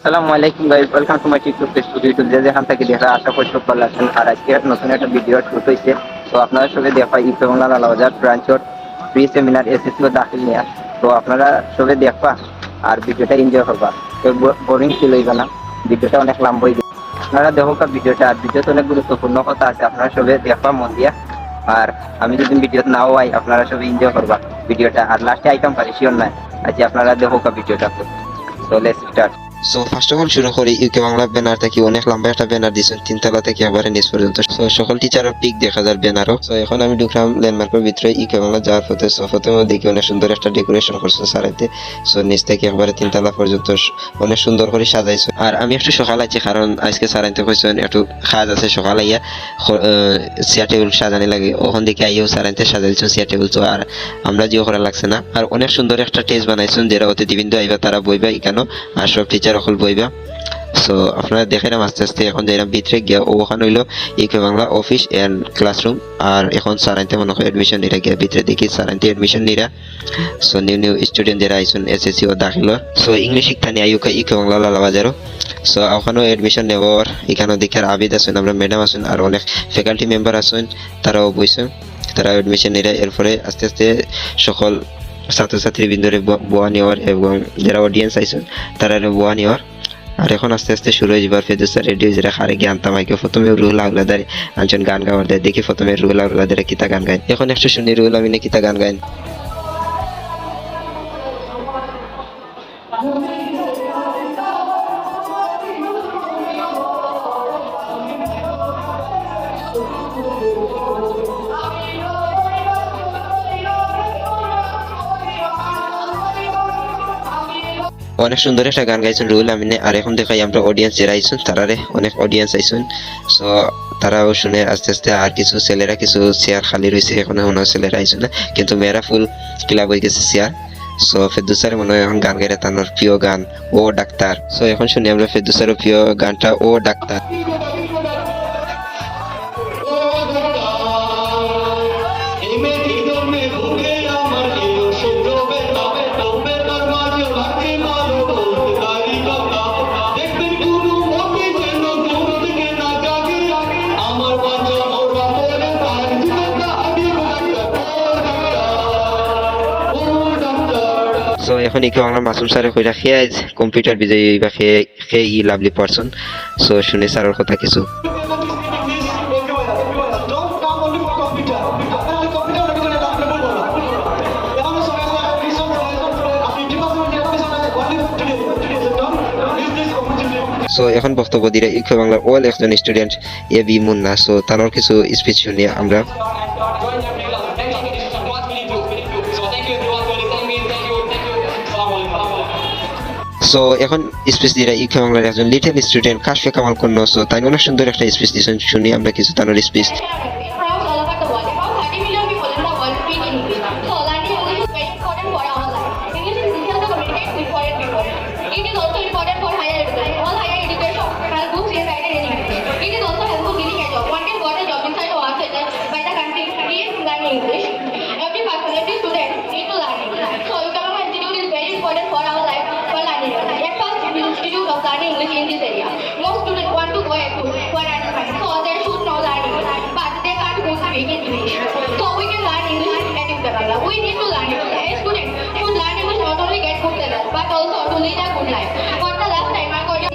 আসসালামু আলাইকুম guys, welcome to my TikTok studio. যে যেখান থেকে দেখা আশা করি সব ভালো আছেন। আর আজকে নতুন একটা ভিডিও শুট হয়েছে। তো আপনারা সবাই দেখা ইউকে বাংলা লালাবাজার ব্রাঞ্চর ফ্রি সেমিনার এসএসসি ও দাখিল নিয়ে। তো আপনারা সবাই দেখবা আর ভিডিওটা এনজয় করবা। তো বোরিং ফিল হইবে না, ভিডিওটা অনেক লম্বা হয়ে যাবে। আপনারা দেখো ভিডিওটা, আর ভিডিওতে অনেক গুরুত্বপূর্ণ কথা আছে, আপনারা সবাই দেখবা মন দিয়া। আর আমি যদি ভিডিও নাও আই, আপনারা সবাই এনজয় করবা ভিডিওটা। আর লাস্টে আইটেম পারি শিওর নাই, আজ আপনারা দেখো ভিডিওটা। তো let's start. So first of all শুরু করি ইউকে বাংলা ব্যানার থেকে। অনেক লম্বা একটা ব্যানার দিয়েছেন, তিনতলা থেকে একবারে নিচ পর্যন্ত। সো সকল টিচারের পিক দেখা যায় ব্যানারও। সো এখন আমি ঢুকলাম ল্যান্ডমার্কের ভিতরে ইউকে বাংলা যাওয়ার পথে। সো প্রথমে দেখি অনেক সুন্দর একটা ডেকোরেশন করছে সারাইতে। সো নিচ থেকে একবারে তিনতলা পর্যন্ত অনেক সুন্দর করে সাজাইছে। আর আমি একটু সকাল আছি, কারণ আজকে সারাইতে কইছেন একটু কাজ আছে। সকাল আইয়া চেয়ার টেবিল সাজানি লাগে, ওখান থেকে আইয়াও সারাইতে সাজাইছেন চেয়ার টেবিল। তো আর আমরা জিও করা লাগছে না। আর অনেক সুন্দর একটা টেজ বানাইছেন, যারা অতিথিবৃন্দ আইবা তারা বইবা এখানে, আর সব টিচার অকল বইবা। সো আপনারা দেখেন আস্তে আস্তে এখন যাইলাম ভিতরে গিয়া। ওখানে হইলো UK Bangla office and classroom. আর এখন সারাইতে মনে হয় এডমিশন নিরা গিয়া ভিতরে দেখি সারাইতে এডমিশন নিরা। সো নিউ স্টুডেন্ট যারা আইসুন এসএসসি ও দাখিল। সো ইংলিশ শিক্ষা নিয়ে ইউকে বাংলা লালাবাজারও। সো ওখানেও এডমিশন নেবার এখানেও দেখে আবিদ আসুন, আমরা ম্যাডাম আসুন, আর অনেক ফ্যাকাল্টি মেম্বার আসুন, তারাও বইছেন, তারা এডমিশন নিরা। এরপরে আস্তে আস্তে সকল ছাত্রছাত্রী বৃন্দরে বোয়া নেওয়ার এবং যারা অডিয়েন্স আইসুন তারা বোয়া নেওয়ার। আর এখন আস্তে আস্তে শুরু হয়ে যাবার ফেদুসা রেডিও যারা হারে জ্ঞান তামাইকে প্রথমে রুহুল আহলাদারে আনছেন গান গাওয়ার দেয়। দেখি প্রথমে রুহুল আহলাদারে কিতা গান গায়। এখন একটু শুনি রুহুল আমিনে কিতা গান গায়। অনেক সুন্দর একটা গান গাইছেন রুহুল আমিনে। আর এখন দেখাই আমরা অডিয়েন্স যারা আইসুন তারারে, অনেক অডিয়েন্স আইসুন। সো তারাও শুনে আস্তে আস্তে। আর কিছু ছেলেরা কিছু চেয়ার খালি রয়েছে, এখন ছেলেরা আইসুন না, কিন্তু মেয়েরা ফুল ক্লাব হয়ে গেছে চেয়ার। সো ফেরদৌস মনে হয় এখন গান গাইরে, তার প্রিয় গান ও ডাক্তার। সো এখন শুনি আমরা ফেরদৌসের প্রিয় গানটা ও ডাক্তার। সো এখন ইকে বাংলা মাসুম স্যারে কইরা খেয়ে কম্পিউটার বিজয়ী বা খেয়ে ই লাভলি পারসন। সো শুনে স্যারের কথা কিছু। সো এখন বক্তব্য দিলে ইকে বাংলার ওয়াল একজন student A B Munna. So তার কিছু স্পিচ শুনিয়ে আমরা। সো এখন স্পিচ দিয়ে ইউকে বাংলার একজন লিটল স্টুডেন্ট কাশফে কামাল কন্যা। সো তাই অনেক সুন্দর একটা স্পিচ দিয়েছেন, শুনি আমরা কিছু তার স্পিচ।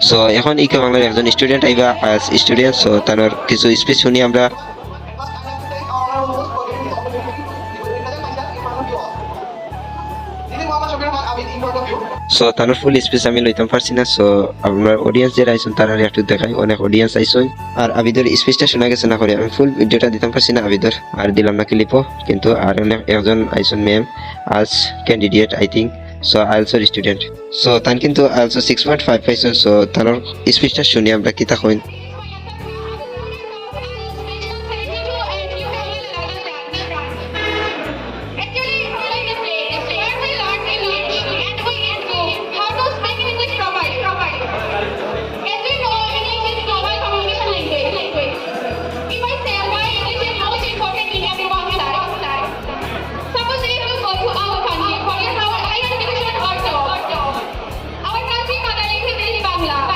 সো এখন ইকে বাংলার একজন স্টুডেন্ট আইবা আজ স্টুডেন্ট। সো তার কিছু স্পিচ শুনি আমরা। সো তার ফুল স্পিচ আমি লইতাম পারছি না। সো আপনার অডিয়েন্স যারা আইসুন তারা একটু দেখাই, অনেক অডিয়েন্স আইসুন। আর আবিদের স্পিচটা শোনা গেছে না করে আমি ফুল ভিডিওটা দিতাম পারছি না আবিদের, আর দিলাম না ক্লিপও। কিন্তু আর অনেক একজন আইসুন ম্যাম আজ ক্যান্ডিডেট আই থিঙ্ক। সো আইএলসর স্টুডেন্ট। সো তান কিন্তু আইএলসো 6.5 পাইছেন। সো তার স্পিচটা শুনি আমরা কি তা coin. Our country, Bangla.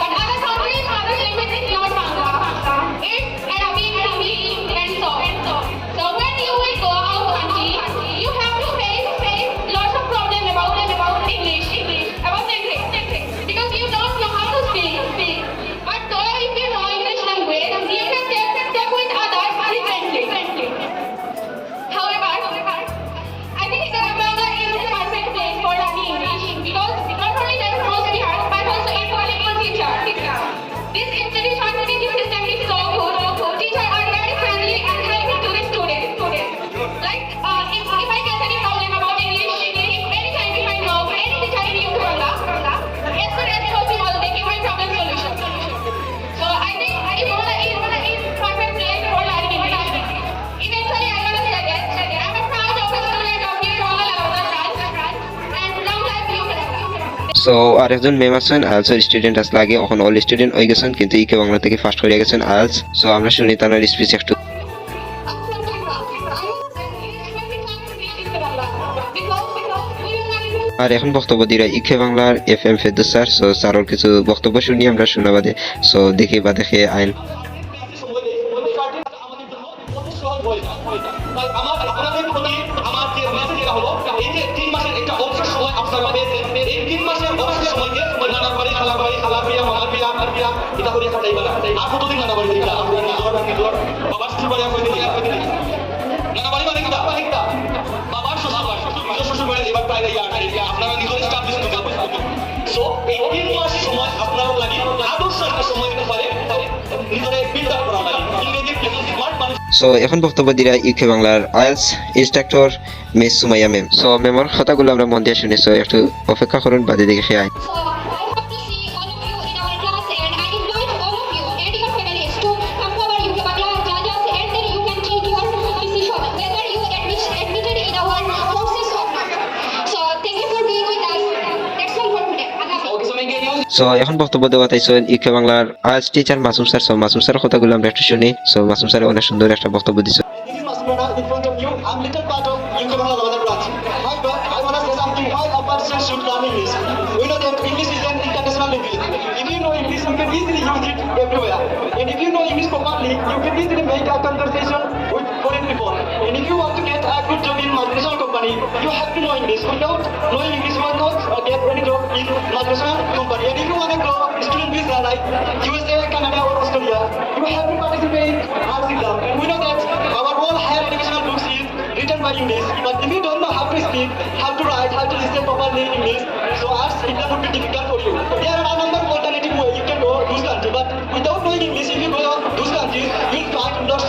So আরেকজন ম্যাম আছেন আইএলস স্টুডেন্ট আসলে আগে এখন অল স্টুডেন্ট হয়ে গেছেন কিন্তু ইকে বাংলা থেকে ফার্স্ট হয়ে গেছেন আইএলস। সো আমরা শুনি তার স্পিচ একটু। আর এখন বক্তব্য দিরা ইকে বাংলার FM ফেরদৌস স্যার। সো স্যারের কিছু বক্তব্য শুনি আমরা শোনাবাদে। সো দেখি বা দেখে আইন। আপনাদের প্রতি আমার যে মেসেজ এটা হলো, এই যে 3 মাসের একটা অবসর সময় আপনারা পেয়েছেন, এই 3 মাসের অবসর সময়কে নানা বাড়ি খালা পিয়া মামা পিয়া এটা করে একটা যাইবা না। আর কতদিন নানা বাড়ি যাইবা? বাবার শ্বশুর বাড়ি কই দিই নানা বাড়ি মানে কিটা বাবার শ্বশুর বাড়ি এবার প্রায় আপনারা নিজের স্টাফ দিচ্ছেন। সো এই 3 মাস সময় আপনারা লাগি আদর্শ একটা সময় হতে পারে নিজের বিল্ড আপ করা লাগে ইংরেজি স্মার্ট মানুষ। সো এখন বক্তব্য দিরা ইউকে বাংলার IELTS instructor miss Sumaiya ma'am. So ম্যামের কথাগুলো আমরা মন দিয়ে শুনি। সো একটু অপেক্ষা করুন, বাদে দেখে খেয়ে আয়। So I hope to see all of you in our class, and I invite all of you and your families to come to our UK Bangla classes, and then you can take your decision whether you admitted in our courses or not. So thank you for being with us. That's all for today. Allah Hafiz. Okay, so make it so এখন বক্তব্য দেওয়া তাইছেন UK বাংলার IELTS teacher Masum sir. So Masum স্যারের কথাগুলো আমরা একটু শুনি। সো মাসুম স্যার অনেক সুন্দর একটা বক্তব্য দিচ্ছে। This is Masumana in front of you. I'm little part of UK Bangla Lavada branch. However, I want to say something why a person should learn English. We know that English is an international language. If you know English, you can easily use it everywhere. And if you know English properly, you can easily make a conversation with foreign people. And if you want to get a good job in multinational company, you have to know English. Without knowing English, you will not get any job in multinational company. And if you want to go student visa like USA, Canada, or Australia, you have to participate in arts exam. And we know that our whole higher educational books is written by English. But if you don't know how to speak, how to write, how to listen properly in English, so arts exam would be difficult for you. There are a number of alternative ways you can go those countries. But without knowing English, if you go those countries, you'll find lots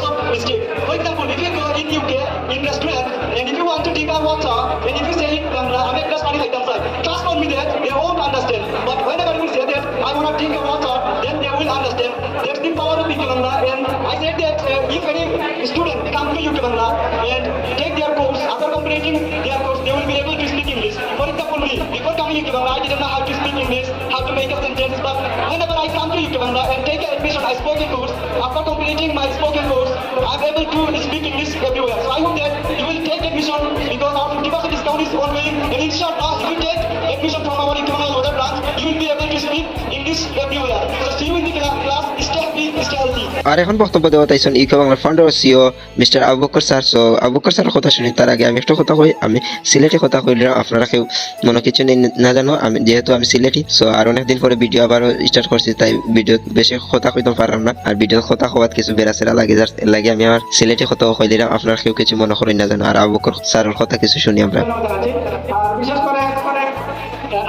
of mistakes. For example, if you go in UK in restaurant, and if you want to drink a water, and if you say in Bangla, I'm a glass money like that, trust on me that they won't understand. But whenever you say that I want to drink a water, then they will understand. That's the power of UK Bangla. And I said that if any student come to UK Bangla and take their course, after completing their course, they will be able to speak English. For example, me, before coming to UK Bangla, I didn't know how to speak English, how to make a sentence. But whenever I come to UK Bangla and take admission, I spoken course. After completing my spoken course, I'm able to speak English everywhere. So I hope that you will take admission because our 50% discount is ongoing. And inshallah, if you take admission from our UK Bangla Lodha branch, you will be able to speak English everywhere. So see you in the class. Stay happy, stay healthy. আর এখন বক্তব্য দেওয়া তাইছেন UK বাংলার founder ও CEO mister Abu Bakar sir. So Abu Bakar স্যারের কথা শুনি তার আগে আমি একটা কথা কই। আমি সিলেটি কথা কইলাম, আপনারা কেউ মনে কিছু না জানো। আমি যেহেতু আমি সিলেটি, সো আর অনেকদিন পরে ভিডিও আবার স্টার্ট করছি, তাই ভিডিও বেশি কথা কইতে পারলাম না। আর ভিডিও কথা হওয়ার কিছু বেরাসেরা লাগে, যার লাগে আমি আমার সিলেটি কথা কই দিলাম। আপনারা কেউ কিছু মনে করেন না জানো। আর আবু বকর স্যারের কথা কিছু শুনি আমরা। ধন্যবাদ জানাচ্ছি। আর বিশেষ করে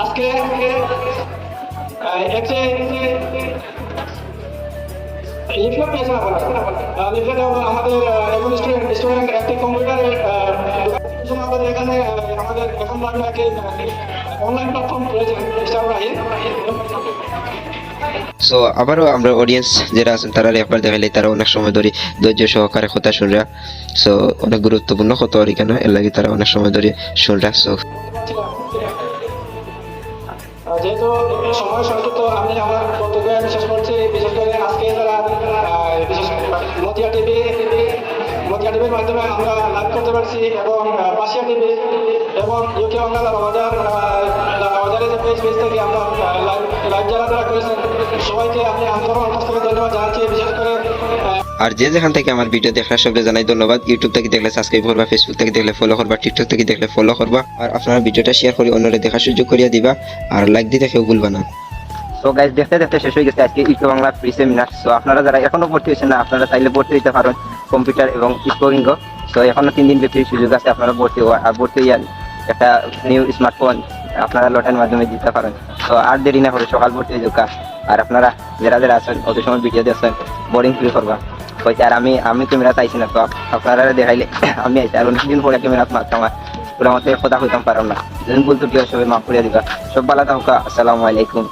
আজকে একটি লিফলেট পেয়েছেন আপনারা। লিফলেট আমাদের একজন স্টুডেন্ট একটি কম্পিউটারের জন্য আমাদের এখানে আমাদের এখন বাংলা একটি অনলাইন প্ল্যাটফর্ম রয়েছে স্টার রাহিন। সো আবারও আমরা অডিয়েন্স যারা আছেন তারা একবার দেখাইলে তারা অনেক সময় ধরে ধৈর্য সহকারে কথা শুনরা। সো অনেক গুরুত্বপূর্ণ কথা আর কেন এর লাগে তারা অনেক সময় ধরে শুনরা। সো যেহেতু সময় সংক্ষিপ্ত, আমি আমার বক্তব্য বিশেষ করছি বিশেষ করে আজকে যারা বিশেষ মতিয়া টিভির মাধ্যমে আমরা লাইভ করতে পারছি এবং পাশিয়া টিভি এবং ইউকে বাংলা বাজারে যে পেজ থেকে আমরা লাইভ যারা করেছেন সবাইকে আমি আন্তরিক কাছ থেকে ধন্যবাদ জানাচ্ছি। বিশেষ করে আর যে যেখান থেকে আমার ভিডিও দেখার সবকে জানাই ধন্যবাদ। ইউটিউব থেকে দেখলে সাবস্ক্রাইব করবা, ফেসবুক থেকে দেখলে ফলো করবা, টিকটক থেকে দেখলে ফলো করবা। আর আপনারা ভিডিওটা শেয়ার করে অন্যরা দেখার সুযোগ করিয়া দিবা। আর লাইক দিতে কেউ ভুলবা না। তো গাইজ দেখতে দেখতে শেষ হয়ে গেছে আজকে UK Bangla free seminar. So আপনারা যারা এখনো ভর্তি হয়েছেন না, আপনারা চাইলে ভর্তি হইতে পারেন কম্পিউটার এবং স্পোকিং। সো এখনো 3 দিন ব্যাপী সুযোগ আছে, আপনারা ভর্তি হওয়া। আর ভর্তি হইয়া একটা নিউ স্মার্টফোন আপনারা লটের মাধ্যমে দিতে পারেন। তো আর দেরি না করে সকাল ভর্তি হয়ে যাক। আর আপনারা যারা আছেন অত সময় ভিডিও দেখছেন, বোরিং ফিল করবা হয়েছে। আর আমি ক্যামেরা চাইছি না, তো আপনারা দেখাইলে আমি আইছি। আর অনেকদিন পরে ক্যামেরা মারতাম, পুরো মতো কথা হইতাম পারলাম না। যদি ভুল ত্রুটি হয় সবাই মাফ করে দিবা। সব ভালো থাকুক। আসসালামু আলাইকুম।